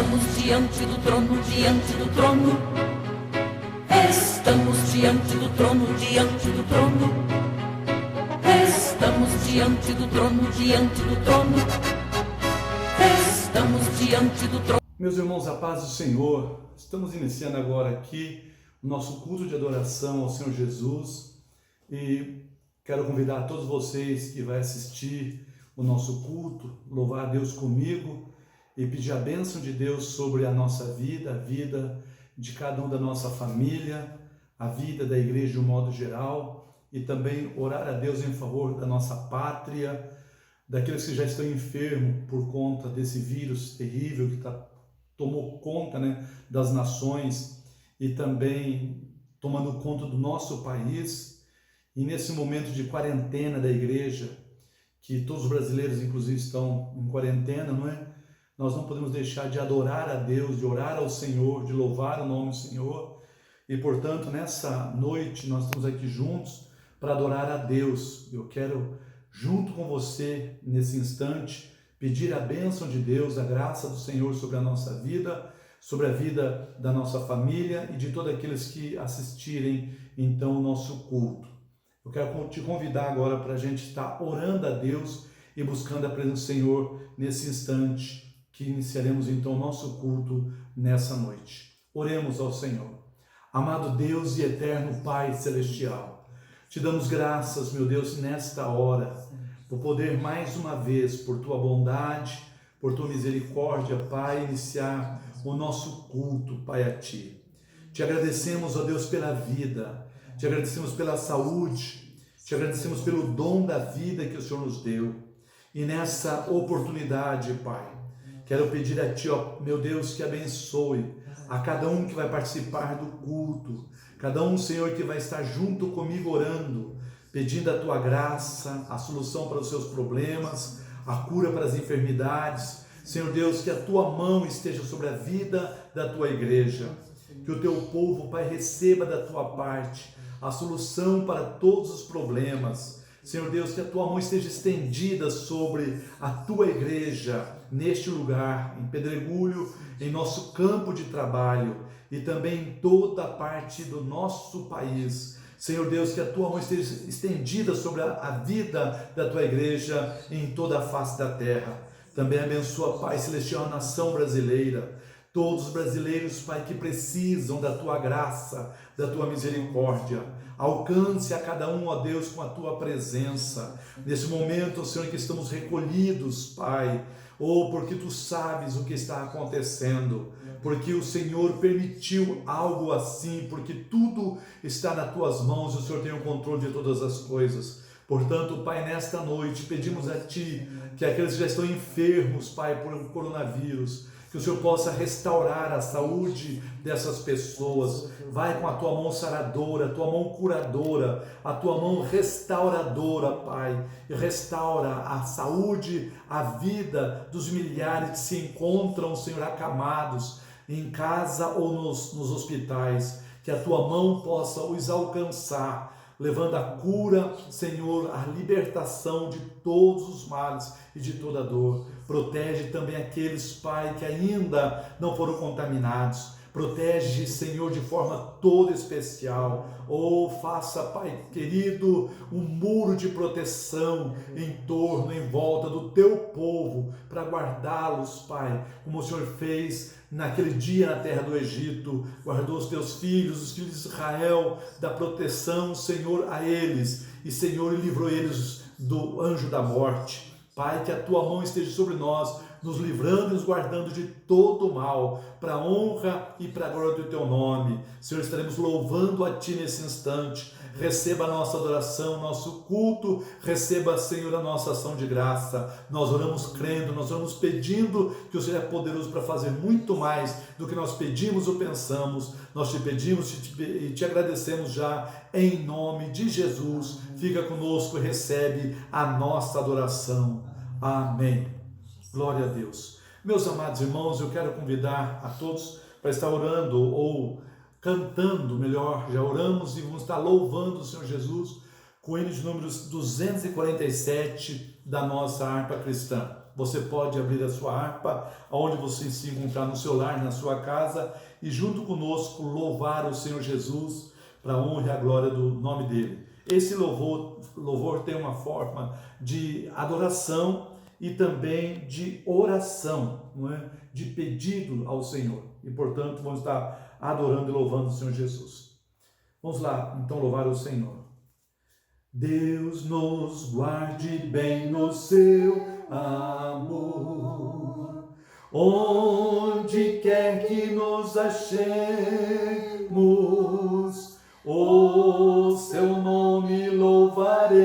Estamos diante do trono, diante do trono. Estamos diante do trono, diante do trono. Estamos diante do trono, diante do trono. Estamos diante do trono. Meus irmãos, a paz do Senhor, estamos iniciando agora aqui o nosso culto de adoração ao Senhor Jesus e quero convidar todos vocês que vão assistir o nosso culto, louvar a Deus comigo e pedir a bênção de Deus sobre a nossa vida, a vida de cada um da nossa família, a vida da igreja de um modo geral e também orar a Deus em favor da nossa pátria, daqueles que já estão enfermos por conta desse vírus terrível que tomou conta, das nações e também tomando conta do nosso país. E nesse momento de quarentena da igreja, que todos os brasileiros inclusive estão em quarentena, nós não podemos deixar de adorar a Deus, de orar ao Senhor, de louvar o nome do Senhor. E portanto, nessa noite nós estamos aqui juntos para adorar a Deus. Eu quero, junto com você, nesse instante, pedir a bênção de Deus, a graça do Senhor sobre a nossa vida, sobre a vida da nossa família e de todos aqueles que assistirem então o nosso culto. Eu quero te convidar agora para a gente estar orando a Deus e buscando a presença do Senhor nesse instante que iniciaremos então o nosso culto nessa noite. Oremos ao Senhor. Amado Deus e eterno Pai Celestial, te damos graças, meu Deus, nesta hora, por poder mais uma vez, por tua bondade, por tua misericórdia, Pai, iniciar o nosso culto, Pai, a ti. Te agradecemos, ó Deus, pela vida, te agradecemos pela saúde, te agradecemos pelo dom da vida que o Senhor nos deu. E nessa oportunidade, Pai, quero pedir a ti, ó meu Deus, que abençoe a cada um que vai participar do culto, cada um, Senhor, que vai estar junto comigo orando, pedindo a tua graça, a solução para os seus problemas, a cura para as enfermidades. Senhor Deus, que a tua mão esteja sobre a vida da tua igreja, que o teu povo, Pai, receba da tua parte a solução para todos os problemas. Senhor Deus, que a tua mão esteja estendida sobre a tua igreja, neste lugar, em Pedregulho, em nosso campo de trabalho e também em toda a parte do nosso país. Senhor Deus, que a tua mão esteja estendida sobre a vida da tua igreja em toda a face da terra. Também abençoa, Pai Celestial, a nação brasileira, todos os brasileiros, Pai, que precisam da tua graça, da tua misericórdia. Alcance a cada um, ó Deus, com a tua presença. Nesse momento, Senhor, que estamos recolhidos, Pai, porque tu sabes o que está acontecendo, porque o Senhor permitiu algo assim, porque tudo está nas tuas mãos e o Senhor tem o controle de todas as coisas. Portanto, Pai, nesta noite pedimos a ti que aqueles que já estão enfermos, Pai, por um coronavírus, que o Senhor possa restaurar a saúde dessas pessoas. Vai com a tua mão saradora, a tua mão curadora, a tua mão restauradora, Pai. E restaura a saúde, a vida dos milhares que se encontram, Senhor, acamados em casa ou nos hospitais. Que a tua mão possa os alcançar, levando a cura, Senhor, a libertação de todos os males e de toda dor. Protege também aqueles, Pai, que ainda não foram contaminados. Protege, Senhor, de forma toda especial. Faça, Pai querido, um muro de proteção em torno, em volta do teu povo, para guardá-los, Pai, como o Senhor fez naquele dia na terra do Egito. Guardou os teus filhos, os filhos de Israel, da proteção, Senhor, a eles. E, Senhor, livrou eles do anjo da morte. Pai, que a tua mão esteja sobre nós, nos livrando e nos guardando de todo o mal, para a honra e para a glória do teu nome. Senhor, estaremos louvando a ti nesse instante. Receba a nossa adoração, nosso culto, receba, Senhor, a nossa ação de graça. Nós oramos crendo, nós oramos pedindo que o Senhor é poderoso para fazer muito mais do que nós pedimos ou pensamos. Nós te pedimos e te agradecemos já em nome de Jesus. Fica conosco e recebe a nossa adoração. Amém. Glória a Deus. Meus amados irmãos, eu quero convidar a todos para estar orando ou cantando, melhor, já oramos e vamos estar louvando o Senhor Jesus com o hino de números 247 da nossa harpa cristã. você pode abrir a sua harpa, aonde você se encontrar, no seu lar, na sua casa, e junto conosco louvar o Senhor Jesus para a honra e a glória do nome dele. Esse louvor tem uma forma de adoração e também de oração, não é? De pedido ao Senhor. E, portanto, vamos estar adorando e louvando o Senhor Jesus. Vamos lá, então, louvar o Senhor. Deus nos guarde bem no seu amor, onde quer que nos achemos, o seu nome louvaremos.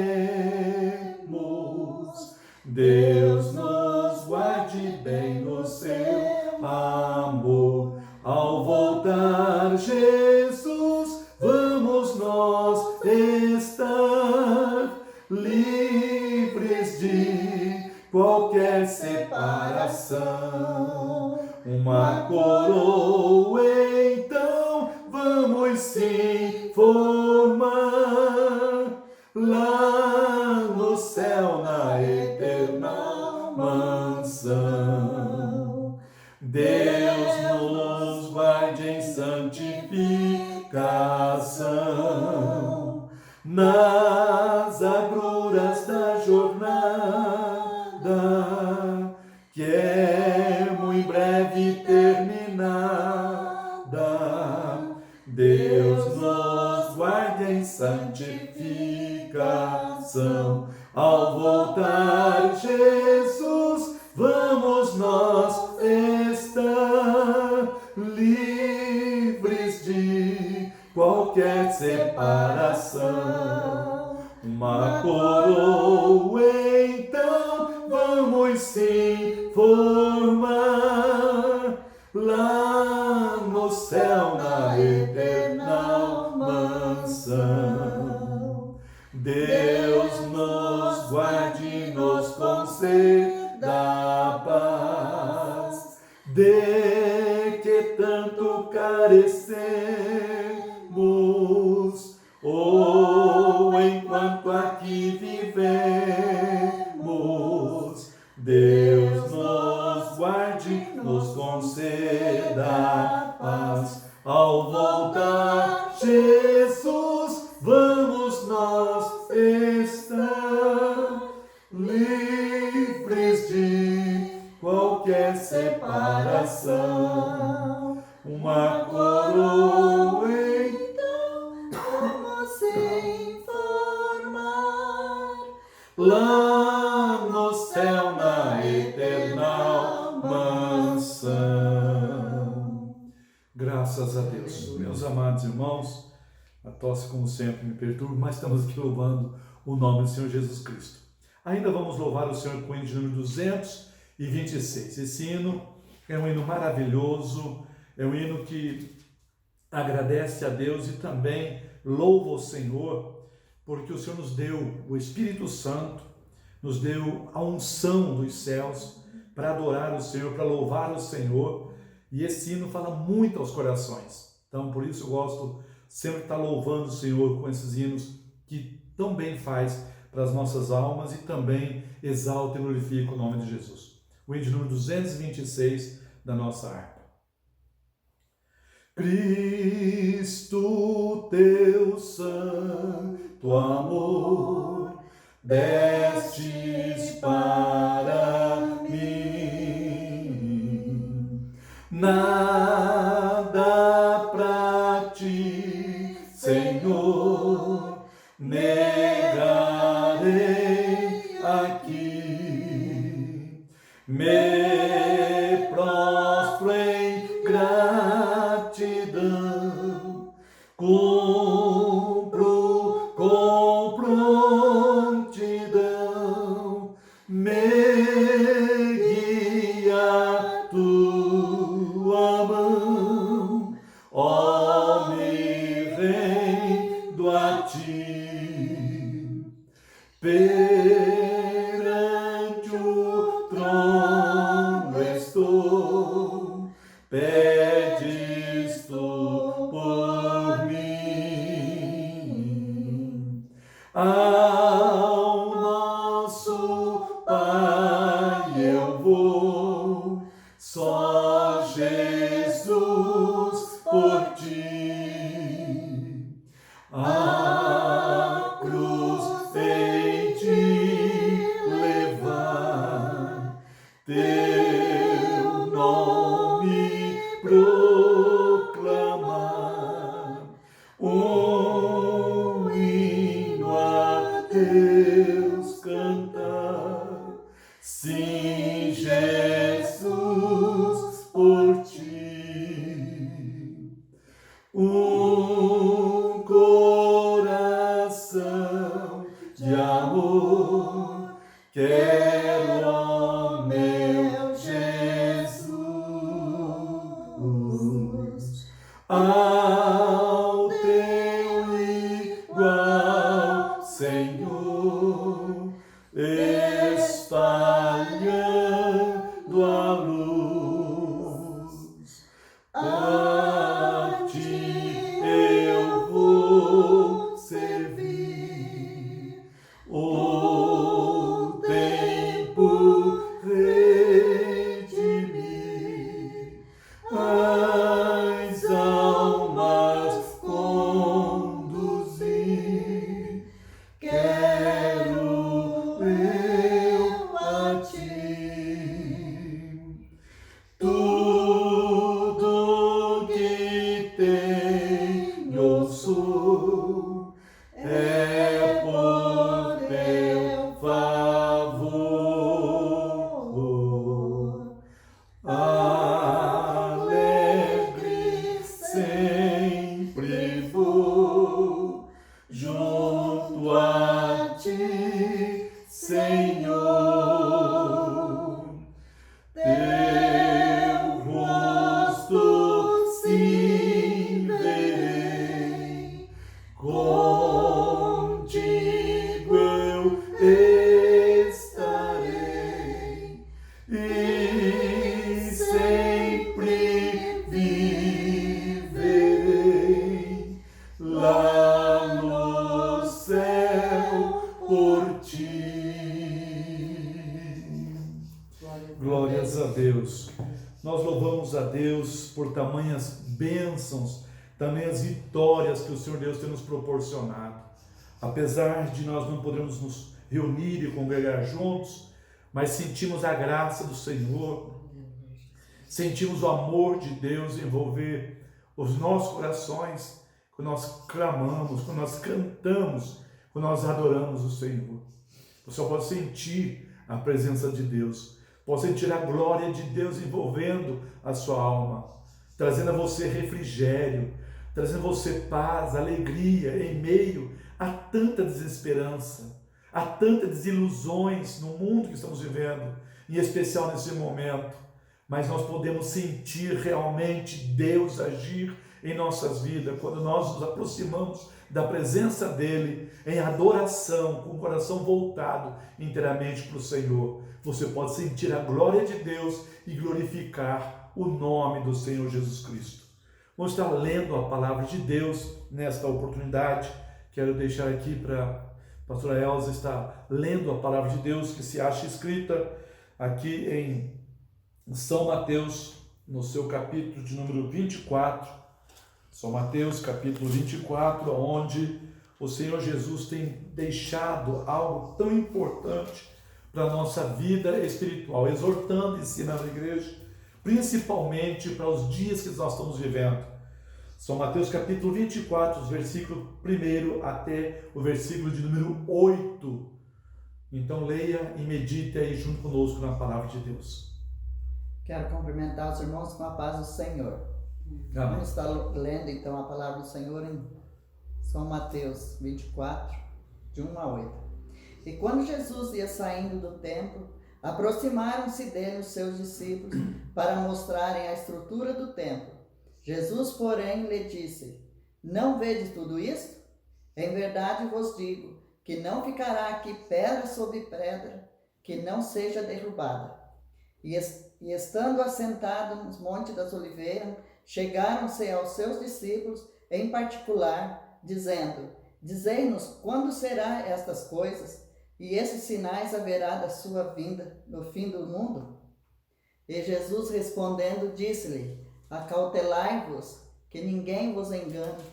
Deus nos guarde bem no seu amor. Ao voltar Jesus, vamos nós estar livres de qualquer separação. Uma coroa, então, vamos se formar lá no céu, na eterna mansão. Deus nos guarde em santificação, nas agruras da jornada, que é muito breve terminada. Deus nos guarde em santificação. Ao voltar Jesus, vamos nós estar livres de qualquer separação. Uma coroa, então, vamos se formar lá no céu, na eterna mansão. Deus nos guarde e nos conceda paz, de que tanto carecemos, ou enquanto aqui vivemos. Deus nos guarde, nos conceda paz. Ao voltar Jesus, vamos nós estar livres de qualquer separação. Uma coroa, então, vamos se formar lá no céu, na eterna mansão. Graças a Deus. Meus amados irmãos, a tosse, como sempre, me perturba, mas estamos aqui louvando o nome do Senhor Jesus Cristo. Ainda vamos louvar o Senhor com o hino de número 226. Esse hino é um hino maravilhoso, é um hino que agradece a Deus e também louva o Senhor, porque o Senhor nos deu o Espírito Santo, nos deu a unção dos céus para adorar o Senhor, para louvar o Senhor. E esse hino fala muito aos corações. Então, por isso eu gosto sempre de estar louvando o Senhor com esses hinos que tão bem faz para as nossas almas e também exalta e glorifica o nome de Jesus. O hino de número 226 da nossa harpa. Cristo, teu santo amor, destes para mim. Nada pra ti, Senhor, negarei aqui. Me prostro em gratidão, cumpro com prontidão, me guia tua mão, ó, me rendo a ti. Perante o trono estou, pedes tu por mim. Ao nosso Pai eu Jesus, por ti. A cruz hei de levar, teu nome proclamar, um hino a Deus cantar. Sim, Jesus, por ti. Um coração de amor quero, ó meu Jesus, ao teu igual, Senhor, espalhando a luz. A ti eu vou servir o tempo redimir, as almas conduzir. Quero eu a ti. Tudo que tenho sou é por teu favor. Alegre sempre vou junto a ti, Senhor. Teu rosto sim verei, contigo eu estarei e sempre viverei lá no céu por ti. Glórias a Deus. Nós louvamos a Deus por tamanhas bênçãos, tamanhas vitórias que o Senhor Deus tem nos proporcionado. Apesar de nós não podermos nos reunir e congregar juntos, mas sentimos a graça do Senhor, sentimos o amor de Deus envolver os nossos corações, quando nós clamamos, quando nós cantamos, quando nós adoramos o Senhor. Você pode sentir a presença de Deus, pode sentir a glória de Deus envolvendo a sua alma, trazendo a você refrigério, trazendo a você paz, alegria em meio a tanta desesperança, a tantas desilusões no mundo que estamos vivendo, em especial nesse momento. Mas nós podemos sentir realmente Deus agir em nossas vidas quando nós nos aproximamos da presença dele em adoração, com o coração voltado inteiramente para o Senhor. Você pode sentir a glória de Deus e glorificar o nome do Senhor Jesus Cristo. Vamos estar lendo a palavra de Deus nesta oportunidade. Quero deixar aqui para a pastora Elza estar lendo a palavra de Deus, que se acha escrita aqui em São Mateus, no seu capítulo de número 24. São Mateus, capítulo 24, onde o Senhor Jesus tem deixado algo tão importante para a nossa vida espiritual, exortando e ensinando a igreja, principalmente para os dias que nós estamos vivendo. São Mateus, capítulo 24, os versículos 1 até o versículo de número 8. Então leia e medite aí junto conosco na palavra de Deus. Quero cumprimentar os irmãos com a paz do Senhor. Amém. Vamos estar lendo então a palavra do Senhor em São Mateus 24, de 1 a 8. E quando Jesus ia saindo do templo, aproximaram-se dele os seus discípulos para mostrarem a estrutura do templo. Jesus, porém, lhe disse: Não vedes tudo isto? Em verdade vos digo que não ficará aqui pedra sobre pedra que não seja derrubada. E estando assentado nos Monte das Oliveiras, chegaram-se aos seus discípulos em particular, dizendo: Dizei-nos quando será estas coisas, e esses sinais haverá da sua vinda no fim do mundo? E Jesus respondendo disse-lhe: acautelai-vos, que ninguém vos engane,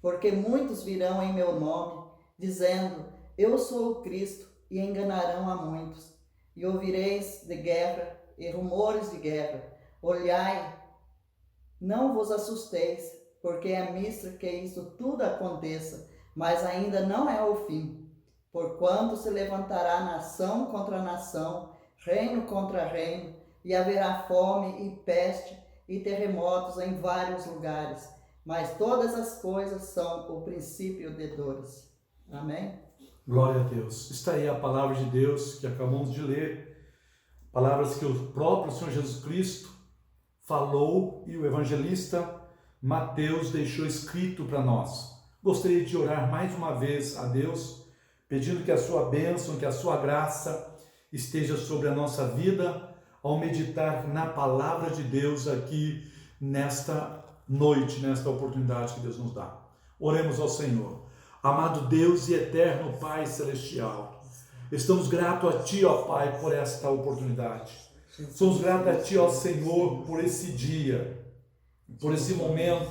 porque muitos virão em meu nome, dizendo: eu sou o Cristo, e enganarão a muitos. E ouvireis de guerra e rumores de guerra. Olhai, não vos assusteis, porque é misto que isto tudo aconteça, mas ainda não é o fim. Porquanto se levantará nação contra nação, reino contra reino, e haverá fome e peste e terremotos em vários lugares. Mas todas as coisas são o princípio de dores. Amém? Glória a Deus. Está aí a palavra de Deus que acabamos de ler. Palavras que o próprio Senhor Jesus Cristo falou e o evangelista Mateus deixou escrito para nós. Gostaria de orar mais uma vez a Deus, pedindo que a sua bênção, que a sua graça esteja sobre a nossa vida ao meditar na palavra de Deus aqui nesta noite, nesta oportunidade que Deus nos dá. Oremos ao Senhor. Amado Deus e eterno Pai Celestial, estamos gratos a Ti, ó Pai, por esta oportunidade. Somos gratos a Ti, ó Senhor, por esse dia, por esse momento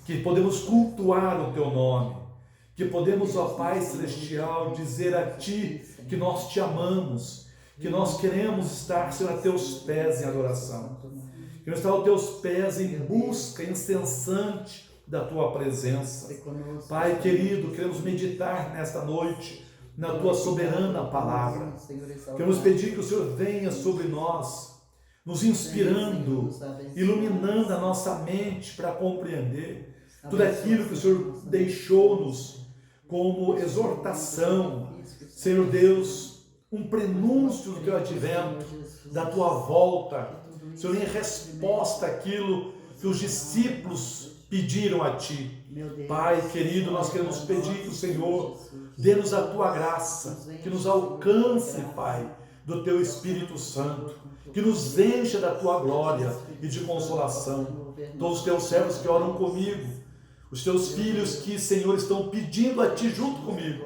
que podemos cultuar o Teu nome, que podemos, ó Pai Celestial, dizer a Ti que nós Te amamos, que nós queremos estar, Senhor, a Teus pés em adoração, queremos estar aos Teus pés em busca incessante da Tua presença. Pai querido, queremos meditar nesta noite na Tua soberana palavra. Queremos pedir que o Senhor venha sobre nós, nos inspirando, iluminando a nossa mente para compreender tudo aquilo que o Senhor deixou-nos como exortação. Senhor Deus, um prenúncio do Teu advento, da Tua volta. Senhor, em resposta àquilo que os discípulos pediram a Ti. Pai querido, nós queremos pedir que o Senhor dê-nos a Tua graça, que nos alcance, Pai, do Teu Espírito Santo, que nos encha da Tua glória e de consolação. Todos os Teus servos que oram comigo, os Teus filhos que, Senhor, estão pedindo a Ti junto comigo,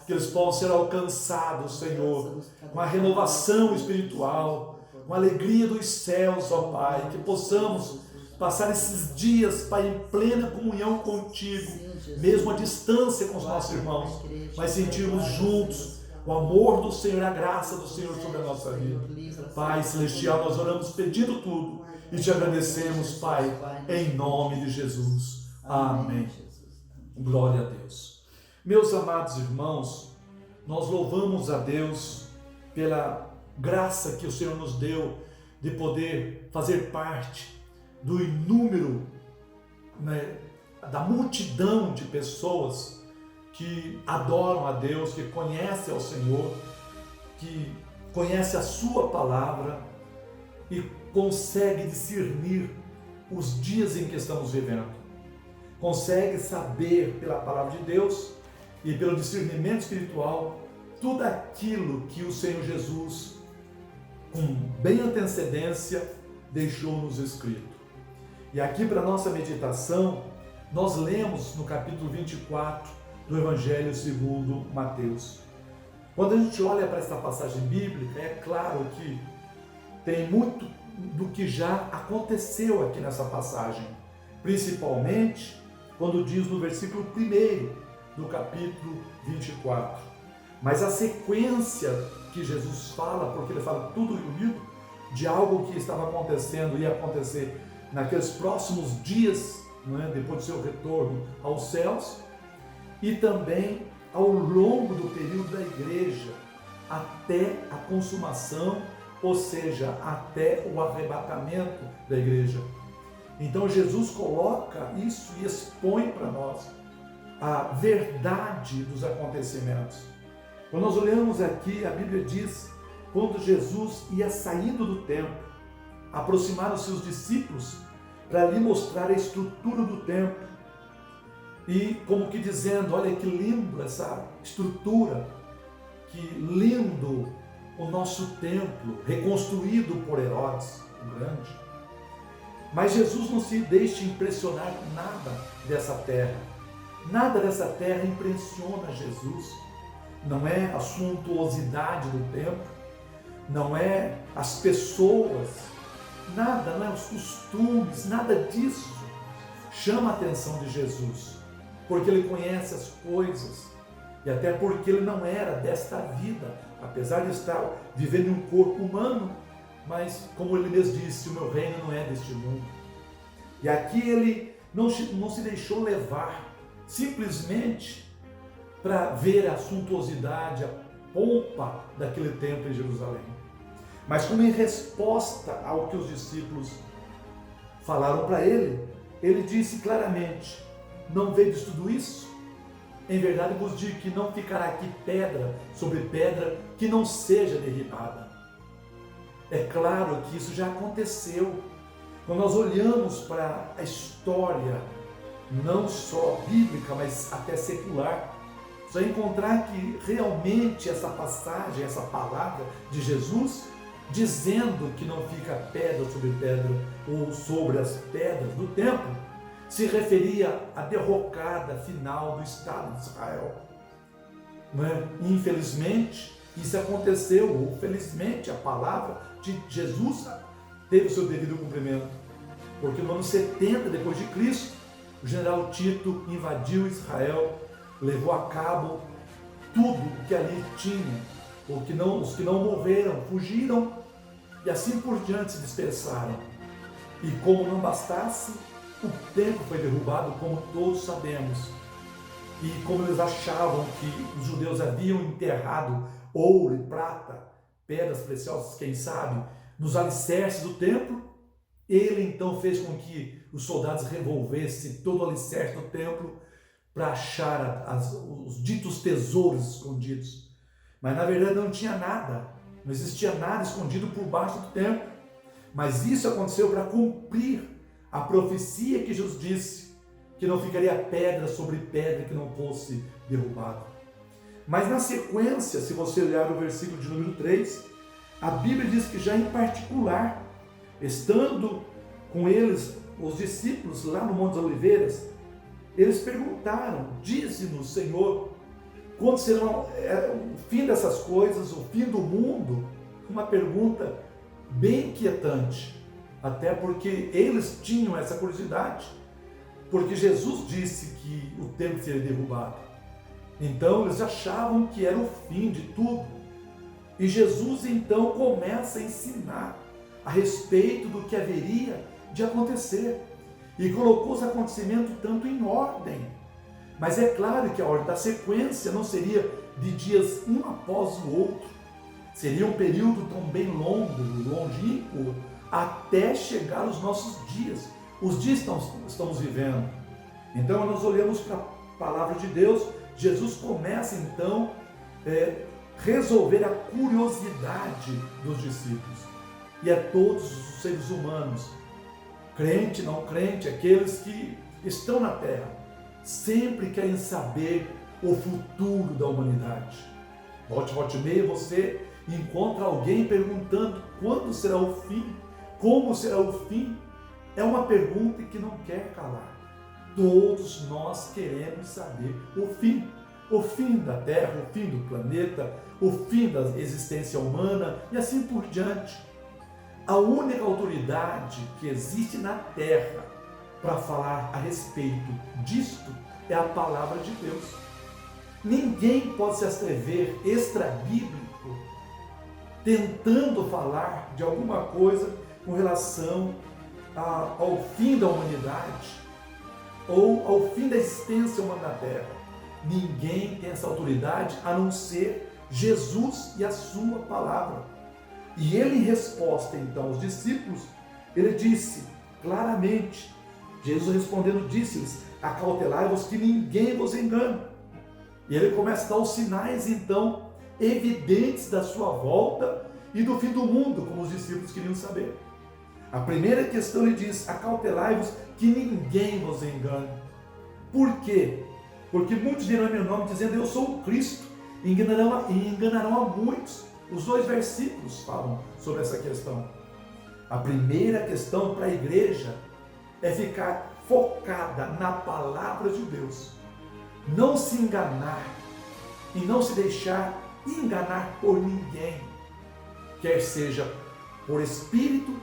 que eles possam ser alcançados, Senhor, com a renovação espiritual, com a alegria dos céus, ó Pai, que possamos passar esses dias, Pai, em plena comunhão contigo, mesmo à distância com os nossos irmãos, mas sentirmos juntos o amor do Senhor, a graça do Senhor sobre a nossa vida. Pai Celestial, nós oramos pedindo tudo e te agradecemos, Pai, em nome de Jesus. Amém. Glória a Deus. Meus amados irmãos, nós louvamos a Deus pela graça que o Senhor nos deu de poder fazer parte do inúmero, da multidão de pessoas que adoram a Deus, que conhecem ao Senhor, que conhecem a Sua palavra e consegue discernir os dias em que estamos vivendo. Consegue saber pela palavra de Deus e pelo discernimento espiritual tudo aquilo que o Senhor Jesus, com bem antecedência, deixou-nos escrito. E aqui para nossa meditação, nós lemos no capítulo 24 do Evangelho segundo Mateus. Quando a gente olha para esta passagem bíblica, é claro que tem muito do que já aconteceu aqui nessa passagem, principalmente quando diz no versículo 1 do capítulo 24. Mas a sequência que Jesus fala, porque ele fala tudo unido, de algo que estava acontecendo e ia acontecer naqueles próximos dias, depois do seu retorno aos céus, e também ao longo do período da igreja, até a consumação, ou seja, até o arrebatamento da igreja. Então Jesus coloca isso e expõe para nós a verdade dos acontecimentos. Quando nós olhamos aqui, a Bíblia diz, quando Jesus ia saindo do templo, aproximaram os seus discípulos para lhe mostrar a estrutura do templo. E como que dizendo, olha que lindo essa estrutura, que lindo o nosso templo, reconstruído por Herodes o Grande. Mas Jesus não se deixa impressionar com nada dessa terra. Nada dessa terra impressiona Jesus. Não é a suntuosidade do templo, não é as pessoas nada, não é? Os costumes, nada disso chama a atenção de Jesus, porque ele conhece as coisas e até porque ele não era desta vida, apesar de estar vivendo em um corpo humano, mas como ele mesmo disse, o meu reino não é deste mundo. E aqui ele não se deixou levar simplesmente para ver a suntuosidade, a pompa daquele templo em Jerusalém, mas como em resposta ao que os discípulos falaram para ele, ele disse claramente: não vedes tudo isso? Em verdade vos digo que não ficará aqui pedra sobre pedra que não seja derribada. É claro que isso já aconteceu. Quando nós olhamos para a história, não só bíblica, mas até secular, você vai encontrar que realmente essa passagem, essa palavra de Jesus, dizendo que não fica pedra sobre pedra ou sobre as pedras do templo, se referia à derrocada final do Estado de Israel. Não é? Infelizmente, isso aconteceu, ou felizmente, a palavra de Jesus teve o seu devido cumprimento, porque no ano 70 depois de Cristo, o general Tito invadiu Israel, levou a cabo tudo o que ali tinha, os que não morreram, fugiram e assim por diante se dispersaram. E como não bastasse, o templo foi derrubado, como todos sabemos. E como eles achavam que os judeus haviam enterrado ouro e prata, pedras preciosas, quem sabe, nos alicerces do templo, ele então fez com que os soldados revolvessem todo o alicerce do templo para achar os ditos tesouros escondidos. Mas na verdade não tinha nada, não existia nada escondido por baixo do templo. Mas isso aconteceu para cumprir a profecia que Jesus disse, que não ficaria pedra sobre pedra que não fosse derrubada. Mas na sequência, se você olhar o versículo de número 3, a Bíblia diz que já em particular, estando com eles, os discípulos, lá no Monte das Oliveiras, eles perguntaram: dize-nos, Senhor, quando será o fim dessas coisas, o fim do mundo? Uma pergunta bem inquietante, até porque eles tinham essa curiosidade, porque Jesus disse que o templo seria derrubado. Então eles achavam que era o fim de tudo. E Jesus então começa a ensinar a respeito do que haveria de acontecer. E colocou os acontecimentos tanto em ordem. Mas é claro que a ordem da sequência não seria de dias um após o outro. Seria um período também longo, longínquo, até chegar aos nossos dias. Os dias que estamos vivendo. Então nós olhamos para a palavra de Deus. Jesus começa então a resolver a curiosidade dos discípulos. E a todos os seres humanos, crente, não crente, aqueles que estão na terra, sempre querem saber o futuro da humanidade. Volte e meia você encontra alguém perguntando quando será o fim, como será o fim. É uma pergunta que não quer calar. Todos nós queremos saber o fim da terra, o fim do planeta, o fim da existência humana e assim por diante. A única autoridade que existe na terra para falar a respeito disto é a palavra de Deus. Ninguém pode se atrever extra-bíblico tentando falar de alguma coisa com relação ao fim da humanidade ou ao fim da existência humana na terra. Ninguém tem essa autoridade a não ser Jesus e a sua palavra. E ele, em resposta então aos discípulos, ele disse claramente, Jesus respondendo disse-lhes: acautelai-vos que ninguém vos engane. E ele começa a dar os sinais então evidentes da sua volta e do fim do mundo, como os discípulos queriam saber. A primeira questão ele diz: acautelai-vos que ninguém vos engane. Por quê? Porque muitos dirão em meu nome dizendo eu sou o Cristo, e enganarão a muitos. Os dois versículos falam sobre essa questão. A primeira questão para a igreja é ficar focada na palavra de Deus. Não se enganar e não se deixar enganar por ninguém. Quer seja por espírito,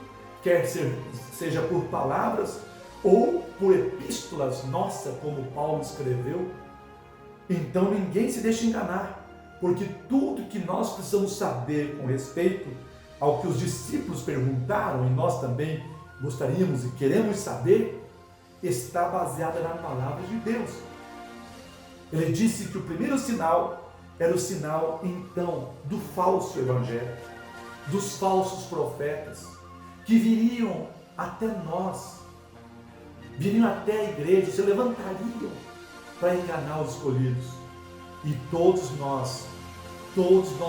quer seja por palavras ou por epístolas, nossa, como Paulo escreveu. Então ninguém se deixe enganar, porque tudo que nós precisamos saber com respeito ao que os discípulos perguntaram, e nós também gostaríamos e queremos saber, está baseada na palavra de Deus. Ele disse que o primeiro sinal era o sinal, então, do falso evangelho, dos falsos profetas, que viriam até nós, viriam até a igreja, se levantariam para enganar os escolhidos. E todos nós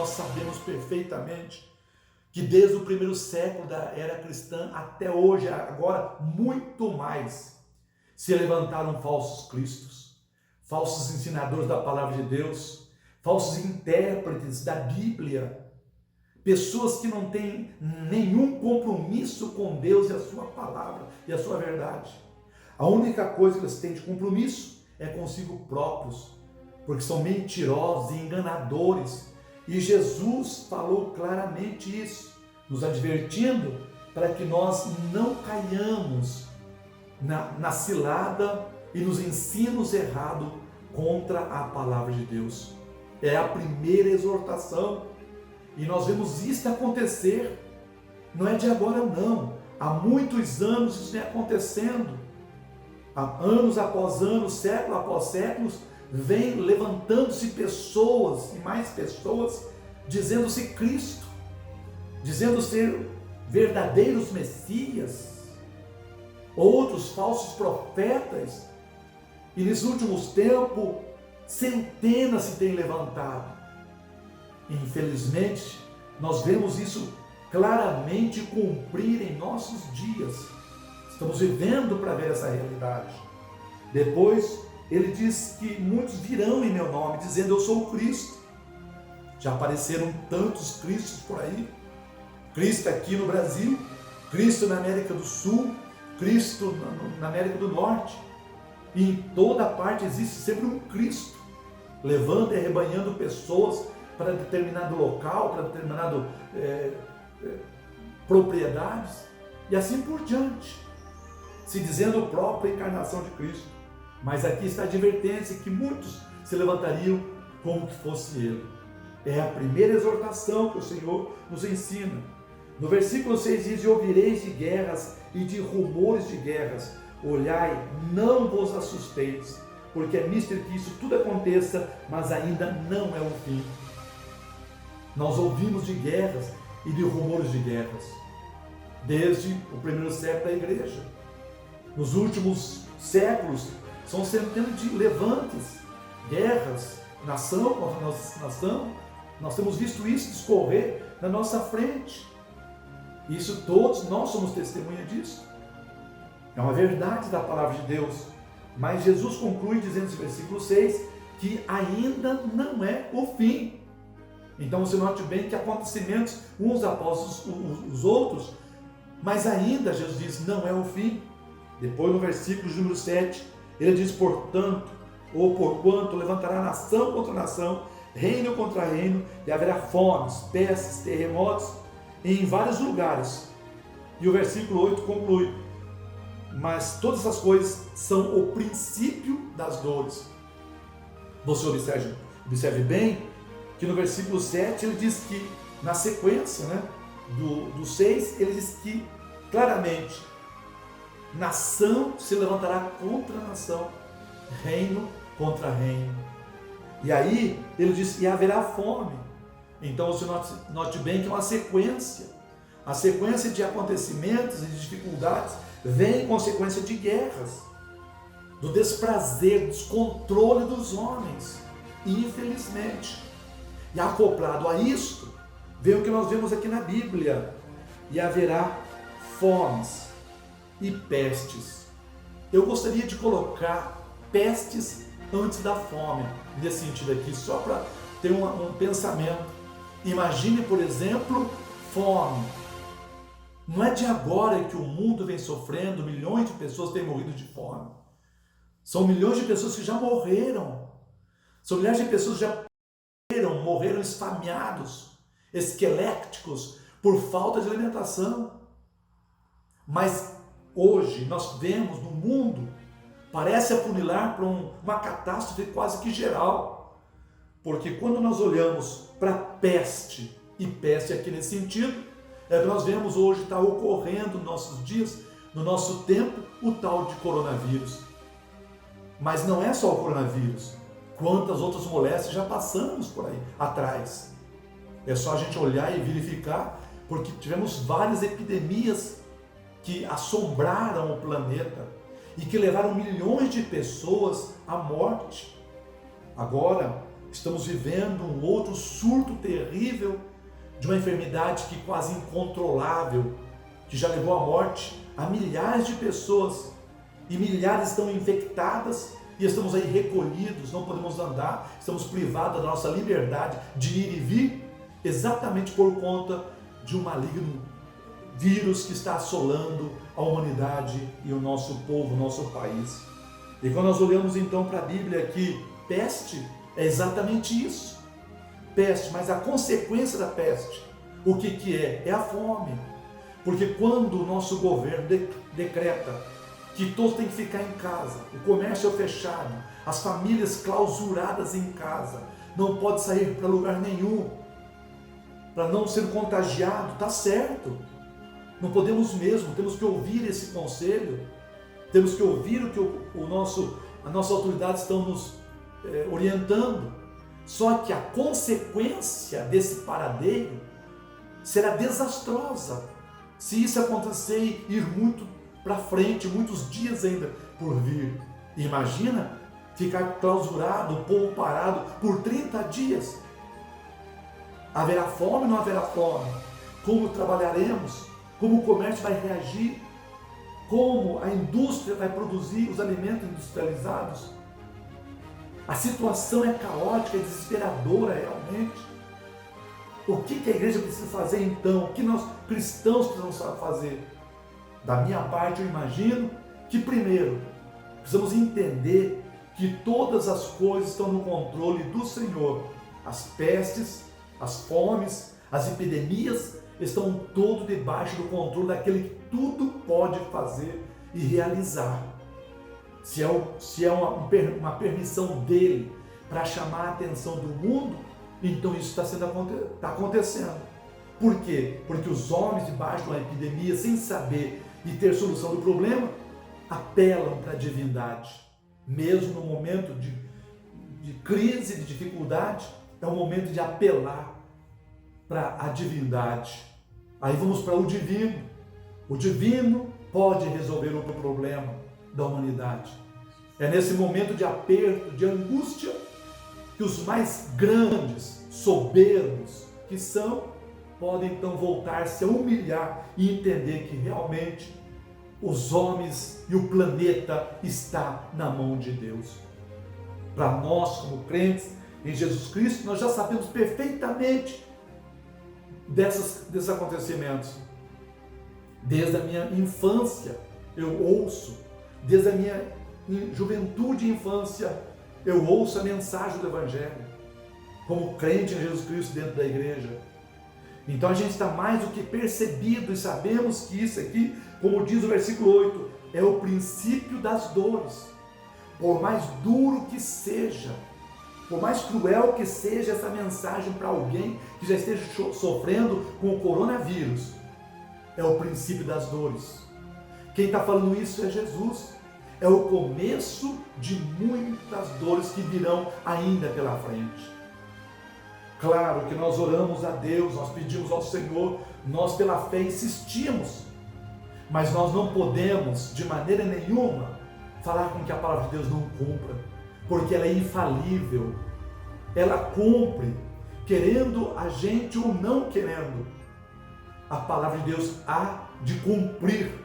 sabemos perfeitamente que desde o primeiro século da era cristã até hoje, agora muito mais, se levantaram falsos cristos, falsos ensinadores da palavra de Deus, falsos intérpretes da Bíblia, pessoas que não têm nenhum compromisso com Deus e a sua palavra e a sua verdade. A única coisa que eles têm de compromisso é consigo próprios, porque são mentirosos e enganadores. E Jesus falou claramente isso, nos advertindo para que nós não caiamos na cilada e nos ensinos errados contra a palavra de Deus. É a primeira exortação. E nós vemos isso acontecer, não é de agora não. Há muitos anos isso vem acontecendo. Há anos após anos, século após séculos, vem levantando-se pessoas e mais pessoas dizendo-se Cristo, dizendo ser verdadeiros Messias, outros falsos profetas. E nesses últimos tempos, centenas se têm levantado. Infelizmente, nós vemos isso claramente cumprir em nossos dias. Estamos vivendo para ver essa realidade. Depois, ele diz que muitos virão em meu nome, dizendo eu sou o Cristo. Já apareceram tantos Cristos por aí. Cristo aqui no Brasil, Cristo na América do Sul, Cristo na América do Norte. E em toda parte existe sempre um Cristo, levando e arrebanhando pessoas para determinado local, para determinado propriedades, e assim por diante, se dizendo a própria encarnação de Cristo. Mas aqui está a advertência que muitos se levantariam como que fosse Ele. É a primeira exortação que o Senhor nos ensina. No versículo 6 diz: e ouvireis de guerras e de rumores de guerras. Olhai, não vos assusteis, porque é mister que isso tudo aconteça, mas ainda não é o fim. Nós ouvimos de guerras e de rumores de guerras, desde o primeiro século da igreja. Nos últimos séculos, são centenas de levantes, guerras, nação contra nação. Nós temos visto isso discorrer na nossa frente. Isso todos nós somos testemunha disso. É uma verdade da palavra de Deus. Mas Jesus conclui dizendo nesse versículo 6 que ainda não é o fim. Então você note bem que acontecimentos uns após os outros, mas ainda Jesus diz não é o fim. Depois no versículo número 7, ele diz: portanto, ou porquanto levantará nação contra nação, reino contra reino, e haverá fomes, pestes, terremotos em vários lugares. E o versículo 8 conclui: mas todas essas coisas são o princípio das dores. Você observe bem que no versículo 7 ele diz que, na sequência do 6, ele diz que claramente nação se levantará contra nação, reino contra reino. E aí ele diz: e haverá fome. Então você note bem que é uma sequência. A sequência de acontecimentos e de dificuldades vem em consequência de guerras, do desprazer, do descontrole dos homens, infelizmente. E acoplado a isto, vem o que nós vemos aqui na Bíblia: e haverá fomes e pestes. Eu gostaria de colocar pestes antes da fome, nesse sentido aqui, só para ter um pensamento. Imagine, por exemplo, fome. Não é de agora que o mundo vem sofrendo, milhões de pessoas têm morrido de fome. São milhões de pessoas que já morreram. São milhares de pessoas que já morreram esfameados, esqueléticos, por falta de alimentação. Mas hoje nós vemos no mundo, parece afunilar para uma catástrofe quase que geral. Porque quando nós olhamos para peste, e peste aqui nesse sentido, é que nós vemos hoje está ocorrendo nos nossos dias, no nosso tempo, o tal de coronavírus. Mas não é só o coronavírus. Quantas outras moléstias já passamos por aí atrás. É só a gente olhar e verificar, porque tivemos várias epidemias que assombraram o planeta e que levaram milhões de pessoas à morte. Agora, estamos vivendo um outro surto terrível de uma enfermidade que quase incontrolável, que já levou à morte a milhares de pessoas, e milhares estão infectadas e estamos aí recolhidos, não podemos andar, estamos privados da nossa liberdade de ir e vir, exatamente por conta de um maligno vírus que está assolando a humanidade e o nosso povo, o nosso país. E quando nós olhamos então para a Bíblia aqui, peste é exatamente isso. Peste, mas a consequência da peste, o que é? É a fome. Porque quando o nosso governo decreta que todos têm que ficar em casa, o comércio é fechado, as famílias clausuradas em casa, não pode sair para lugar nenhum, para não ser contagiado, está certo. Não podemos mesmo, temos que ouvir esse conselho, temos que ouvir o que a nossa autoridade estão nos orientando. Só que a consequência desse paradeiro será desastrosa se isso acontecer e ir muito para frente, muitos dias ainda por vir. Imagina ficar clausurado, o povo parado por 30 dias. Haverá fome ou não haverá fome? Como trabalharemos? Como o comércio vai reagir? Como a indústria vai produzir os alimentos industrializados? A situação é caótica, é desesperadora realmente. O que a igreja precisa fazer então? O que nós cristãos precisamos fazer? Da minha parte, eu imagino que primeiro precisamos entender que todas as coisas estão no controle do Senhor. As pestes, as fomes, as epidemias estão todos debaixo do controle daquele que tudo pode fazer e realizar. Se é uma permissão dele para chamar a atenção do mundo, então isso está acontecendo. Por quê? Porque os homens debaixo de uma epidemia, sem saber e ter solução do problema, apelam para a divindade. Mesmo no momento de crise, de dificuldade, é o momento de apelar para a divindade. Aí vamos para o divino. O divino pode resolver o problema da humanidade. É nesse momento de aperto, de angústia, que os mais grandes, soberbos que são, podem então voltar-se a humilhar e entender que realmente os homens e o planeta está na mão de Deus. Para nós, como crentes em Jesus Cristo, nós já sabemos perfeitamente desses acontecimentos. Desde a minha infância eu ouço, desde a minha juventude e infância eu ouço a mensagem do Evangelho, como crente em Jesus Cristo dentro da igreja. Então a gente está mais do que percebido e sabemos que isso aqui, como diz o versículo 8, é o princípio das dores. Por mais duro que seja, por mais cruel que seja essa mensagem para alguém que já esteja sofrendo com o coronavírus, é o princípio das dores. Quem está falando isso é Jesus. É o começo de muitas dores que virão ainda pela frente. Claro que nós oramos a Deus, nós pedimos ao Senhor, nós pela fé insistimos, mas nós não podemos de maneira nenhuma falar com que a palavra de Deus não cumpra, porque ela é infalível, ela cumpre, querendo a gente ou não querendo. A palavra de Deus há de cumprir,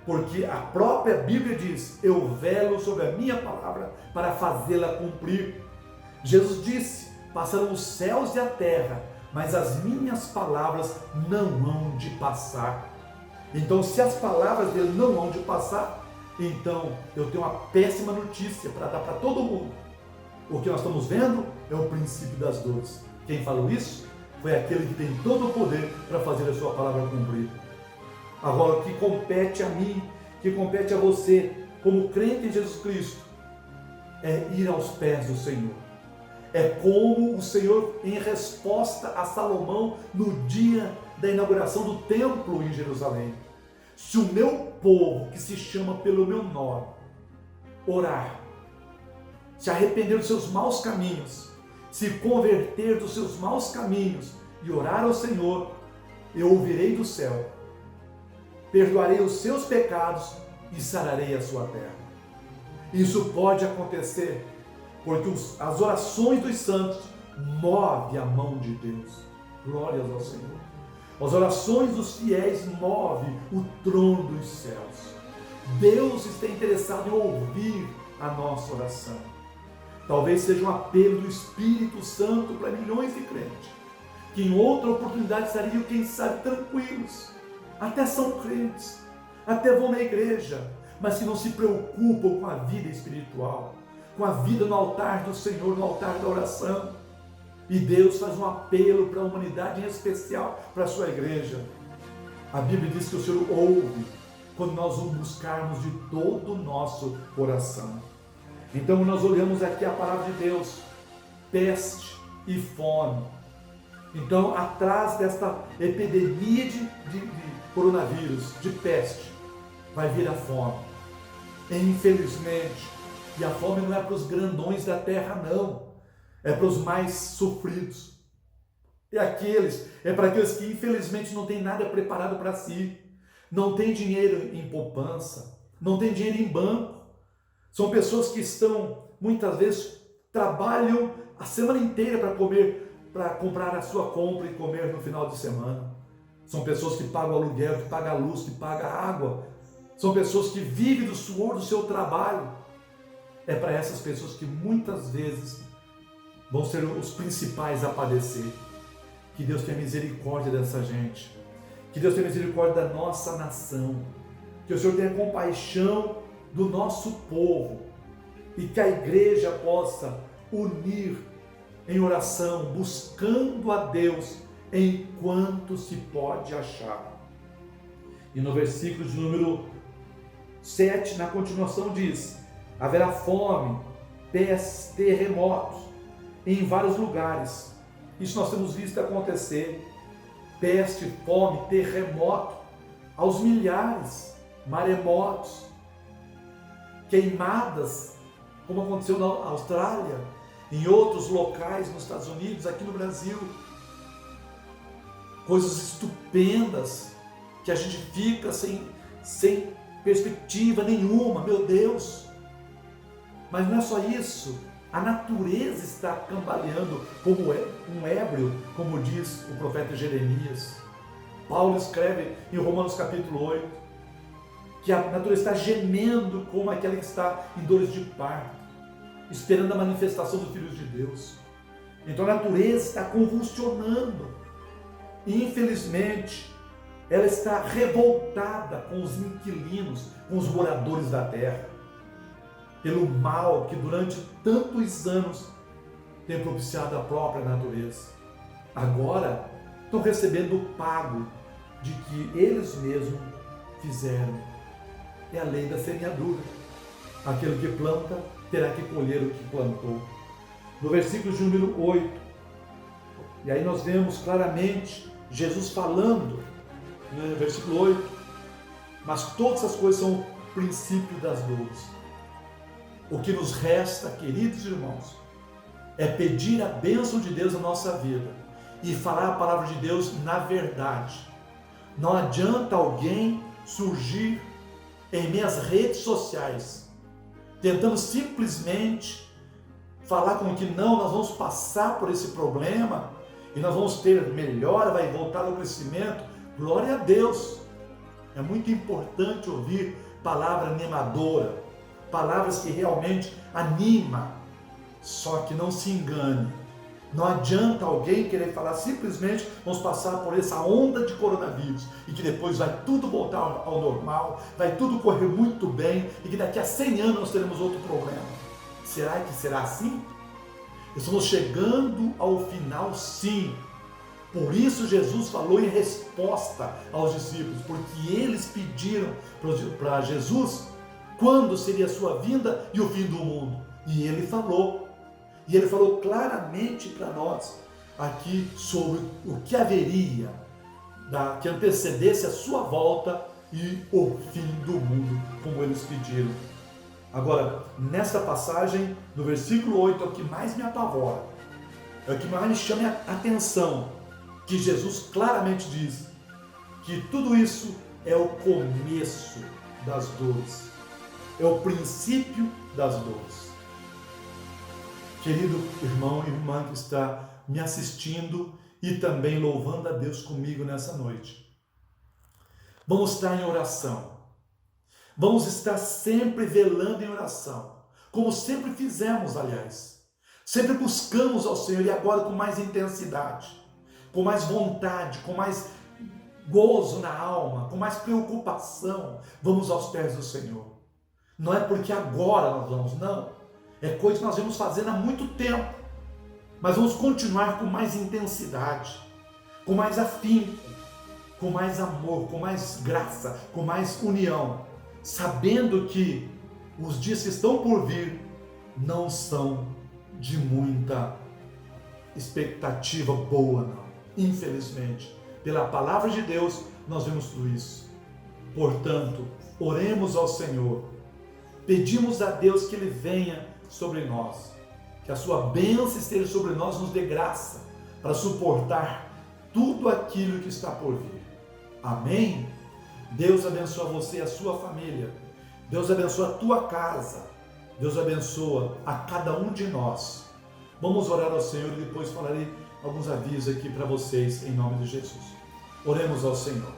porque a própria Bíblia diz: eu velo sobre a minha palavra para fazê-la cumprir. Jesus disse: passarão os céus e a terra, mas as minhas palavras não hão de passar. Então, se as palavras dele não hão de passar, então eu tenho uma péssima notícia para dar para todo mundo. O que nós estamos vendo é o princípio das dores. Quem falou isso foi aquele que tem todo o poder para fazer a sua palavra cumprir. Agora, o que compete a mim, que compete a você, como crente em Jesus Cristo, é ir aos pés do Senhor. É como o Senhor, em resposta a Salomão, no dia da inauguração do templo em Jerusalém: se o meu povo, que se chama pelo meu nome, orar, se arrepender dos seus maus caminhos, se converter dos seus maus caminhos e orar ao Senhor, eu ouvirei do céu, perdoarei os seus pecados e sararei a sua terra. Isso pode acontecer porque as orações dos santos movem a mão de Deus. Glórias ao Senhor. As orações dos fiéis movem o trono dos céus. Deus está interessado em ouvir a nossa oração. Talvez seja um apelo do Espírito Santo para milhões de crentes, que em outra oportunidade estariam, quem sabe, tranquilos. Até são crentes, até vão na igreja, mas que não se preocupam com a vida espiritual, com a vida no altar do Senhor, no altar da oração. E Deus faz um apelo para a humanidade, em especial para a sua igreja. A Bíblia diz que o Senhor ouve quando nós o buscarmos de todo o nosso coração. Então nós olhamos aqui a palavra de Deus: peste e fome. Então, atrás desta epidemia de coronavírus, de peste, vai vir a fome. Infelizmente, e a fome não é para os grandões da terra, não. É para os mais sofridos. É para aqueles que infelizmente não têm nada preparado para si. Não tem dinheiro em poupança, não tem dinheiro em banco. São pessoas que estão, muitas vezes, trabalham a semana inteira para comer, para comprar a sua compra e comer no final de semana. São pessoas que pagam aluguel, que pagam a luz, que pagam a água. São pessoas que vivem do suor do seu trabalho. É para essas pessoas que muitas vezes vão ser os principais a padecer. Que Deus tenha misericórdia dessa gente. Que Deus tenha misericórdia da nossa nação. Que o Senhor tenha compaixão do nosso povo. E que a igreja possa unir em oração, buscando a Deus enquanto se pode achar. E no versículo de número 7, na continuação diz: haverá fome, pestes, terremotos em vários lugares. Isso nós temos visto acontecer. Peste, fome, terremoto aos milhares, maremotos, queimadas, como aconteceu na Austrália, em outros locais nos Estados Unidos, aqui no Brasil. Coisas estupendas que a gente fica sem perspectiva nenhuma, meu Deus. Mas não é só isso, a natureza está cambaleando como um ébrio, como diz o profeta Jeremias. Paulo escreve em Romanos capítulo 8, que a natureza está gemendo como aquela que está em dores de parto, esperando a manifestação dos filhos de Deus. Então a natureza está convulsionando, e infelizmente ela está revoltada com os inquilinos, com os moradores da terra, pelo mal que durante tantos anos tem propiciado a própria natureza. Agora estão recebendo o pago de que eles mesmos fizeram. É a lei da semeadura. Aquele que planta terá que colher o que plantou. No versículo de número 8, e aí nós vemos claramente Jesus falando, no versículo 8, mas todas as coisas são o princípio das dores. O que nos resta, queridos irmãos, é pedir a bênção de Deus na nossa vida e falar a palavra de Deus na verdade. Não adianta alguém surgir em minhas redes sociais tentando simplesmente falar com que não, nós vamos passar por esse problema e nós vamos ter melhora, vai voltar ao crescimento. Glória a Deus! É muito importante ouvir palavra animadora, palavras que realmente animam. Só que não se engane, não adianta alguém querer falar simplesmente vamos passar por essa onda de coronavírus e que depois vai tudo voltar ao normal, vai tudo correr muito bem e que daqui a 100 anos nós teremos outro problema. Será que será assim? Estamos chegando ao final, sim, Por isso Jesus falou em resposta aos discípulos, porque eles pediram para Jesus quando seria a sua vinda e o fim do mundo. E ele falou claramente para nós aqui sobre o que haveria, que antecedesse a sua volta e o fim do mundo, como eles pediram. Agora, nessa passagem, no versículo 8, é o que mais me apavora, é o que mais me chama a atenção, que Jesus claramente diz que tudo isso é o começo das dores, é o princípio das dores. Querido irmão e irmã que está me assistindo e também louvando a Deus comigo nessa noite, vamos estar em oração, vamos estar sempre velando em oração, como sempre fizemos, aliás, sempre buscamos ao Senhor, e agora com mais intensidade, com mais vontade, com mais gozo na alma, com mais preocupação, vamos aos pés do Senhor. Não é porque agora nós vamos, não. É coisa que nós vamos fazendo há muito tempo. Mas vamos continuar com mais intensidade, com mais afinco, com mais amor, com mais graça, com mais união, sabendo que os dias que estão por vir não são de muita expectativa boa, não. Infelizmente, pela palavra de Deus, nós vemos tudo isso. Portanto, oremos ao Senhor, pedimos a Deus que Ele venha sobre nós, que a sua bênção esteja sobre nós, nos dê graça para suportar tudo aquilo que está por vir. Amém? Deus abençoa você e a sua família. Deus abençoa a tua casa. Deus abençoa a cada um de nós. Vamos orar ao Senhor e depois falarei alguns avisos aqui para vocês em nome de Jesus. Oremos ao Senhor.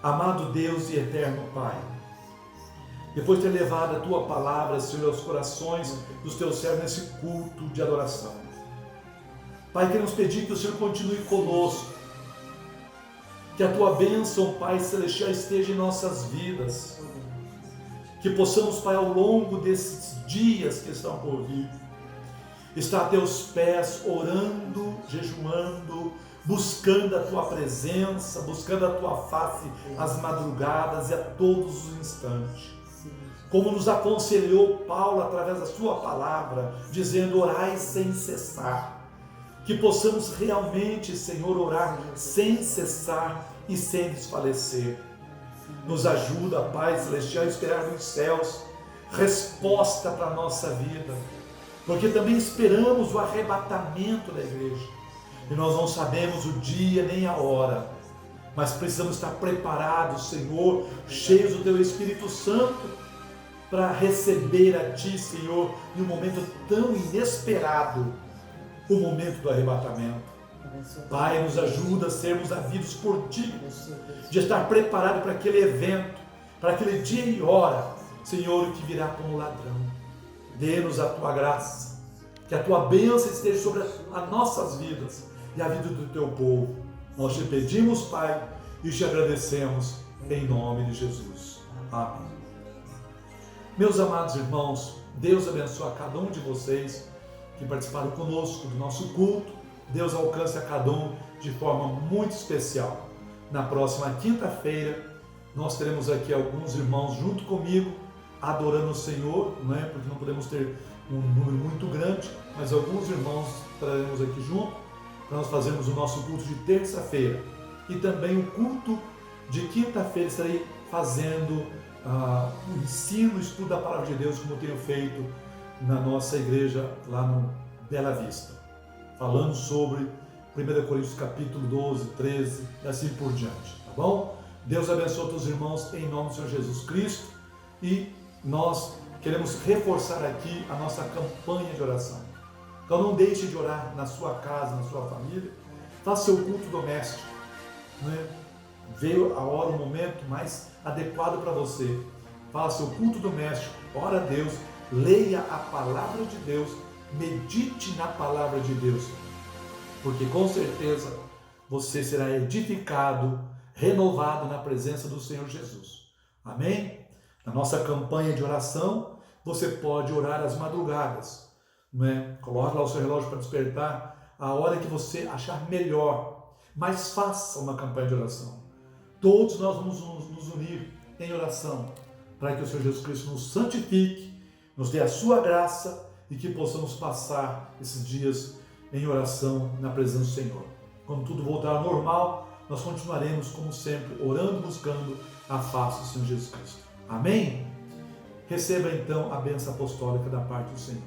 Amado Deus e eterno Pai, depois de ter levado a Tua palavra, Senhor, aos corações dos Teus servos nesse culto de adoração, Pai, queremos pedir que o Senhor continue conosco, que a Tua bênção, Pai Celestial, esteja em nossas vidas, que possamos, Pai, ao longo desses dias que estão por vir, estar a Teus pés, orando, jejuando, buscando a Tua presença, buscando a Tua face às madrugadas e a todos os instantes. Como nos aconselhou Paulo através da sua palavra, dizendo: orai sem cessar. Que possamos realmente, Senhor, orar sem cessar e sem desfalecer. Nos ajuda, Pai Celestial, a esperar nos céus resposta para a nossa vida, porque também esperamos o arrebatamento da igreja, e nós não sabemos o dia nem a hora, mas precisamos estar preparados, Senhor, cheios do Teu Espírito Santo, para receber a Ti, Senhor, em um momento tão inesperado, o momento do arrebatamento. Pai, nos ajuda a sermos havidos por Ti, de estar preparado para aquele evento, para aquele dia e hora, Senhor, que virá como ladrão. Dê-nos a Tua graça, que a Tua bênção esteja sobre as nossas vidas e a vida do Teu povo. Nós Te pedimos, Pai, e Te agradecemos em nome de Jesus. Amém. Meus amados irmãos, Deus abençoe a cada um de vocês que participaram conosco do nosso culto. Deus alcance a cada um de forma muito especial. Na próxima quinta-feira, nós teremos aqui alguns irmãos junto comigo, adorando o Senhor, não é? Porque não podemos ter um número muito grande, mas alguns irmãos traremos aqui junto, para nós fazermos o nosso culto de terça-feira. E também o culto de quinta-feira estarei fazendo o ensino, o estudo da Palavra de Deus, como eu tenho feito na nossa igreja lá no Bela Vista, falando sobre 1 Coríntios capítulo 12, 13 e assim por diante, tá bom? Deus abençoe todos os irmãos em nome do Senhor Jesus Cristo, e nós queremos reforçar aqui a nossa campanha de oração. Então não deixe de orar na sua casa, na sua família, faça seu culto doméstico, né? Veio a hora, o momento mais adequado para você. Faça seu culto doméstico, ora a Deus, leia a palavra de Deus, medite na palavra de Deus, porque com certeza você será edificado, renovado na presença do Senhor Jesus. Amém? Na nossa campanha de oração, você pode orar às madrugadas, né? Coloque lá o seu relógio para despertar a hora que você achar melhor, mas faça uma campanha de oração. Todos nós vamos nos unir em oração para que o Senhor Jesus Cristo nos santifique, nos dê a sua graça e que possamos passar esses dias em oração na presença do Senhor. Quando tudo voltar ao normal, nós continuaremos, como sempre, orando, buscando a face do Senhor Jesus Cristo. Amém? Receba então a bênção apostólica da parte do Senhor.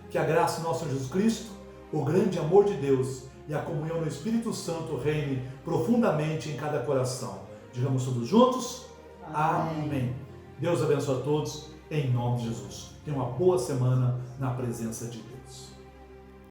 Que a graça do nosso Senhor Jesus Cristo, o grande amor de Deus e a comunhão do Espírito Santo reine profundamente em cada coração. Digamos todos juntos. Amém. Deus abençoe a todos, em nome de Jesus. Tenha uma boa semana na presença de Deus.